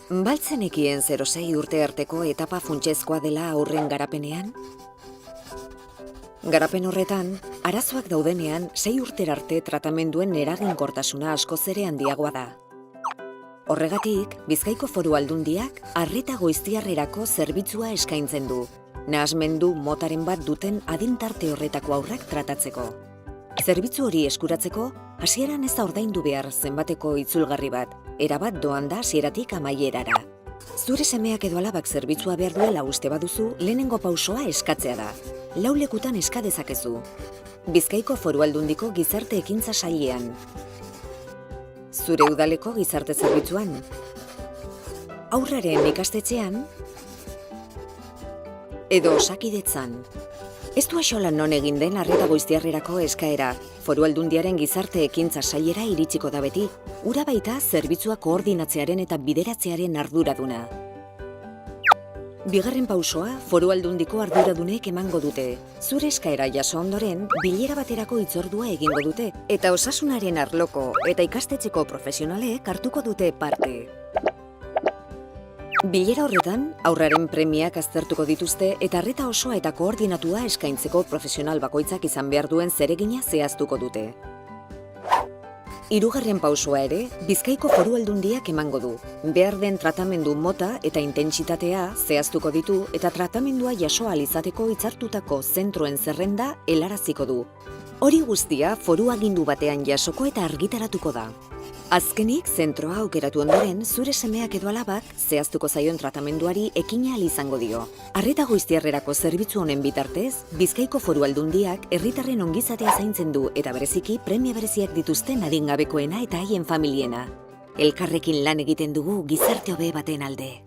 Baltzenekien 0-6 urte arteko etapa funtsezkoa dela aurren garapenean? Garapen horretan, arazoak daudenean 6 urtera arte tratamenduen eraginkortasuna askoz ere handiagoa da. Horregatik, Bizkaiko Foru Aldundiak arreta goiztiarrerako zerbitzua eskaintzen du, nahasmendu motaren bat duten adintarte horretako haurrak tratatzeko. Zerbitzu hori eskuratzeko, hasieran ez da ordaindu behar zenbateko itzulgarri bat, erabat doan da hasieratik amaierara. Zure semeak edo alabak zerbitzua behar duela uste baduzu, lehenengo pausoa eskatzea da. 4 lekutan eska dezakezu. Bizkaiko Foru Aldundiko Gizarte Ekintza Sailean. Zure udaleko gizarte zerbitzuan. Haurraren ikastetxean. Edo Osakidetzan. Ez du axolan non egin den arreta goiztiarrerako eskaera, Foru Aldundiaren Gizarte Ekintza Sailera iritsiko da beti, ura baita zerbitzua koordinatzearen eta bideratzearen arduraduna. Bigarren pausoa Foru Aldundiko arduradunek emango dute. Zure eskaera jaso ondoren, bilera baterako hitzordua egingo dute, eta osasunaren arloko eta ikastetxeko profesionalek hartuko dute parte. Bilera horretan, haurraren premiak aztertuko dituzte eta arreta osoa eta koordinatua eskaintzeko profesional bakoitzak izan behar duen zeregina zehaztuko dute. Hirugarren pausoa ere, Bizkaiko Foru Aldundiak emango du. Behar den tratamendu mota eta intentsitatea zehaztuko ditu eta tratamendua jaso ahal izateko hitzartutako zentroen zerrenda helaraziko du. Hori guztia foru agindu batean jasoko eta argitaratuko da. Azkenik, zentroa aukeratu ondoren, zure semeak edo alabak zehaztuko zaion tratamenduari ekina ahal izango dio. Arreta goiztiarrerako zerbitzu honen bitartez, Bizkaiko Foru Aldundiak herritarren ongizatea zaintzen du eta bereziki premia bereziak dituzten adingabekoena eta haien familiena. Elkarrekin lan egiten dugu gizarte hobe baten alde.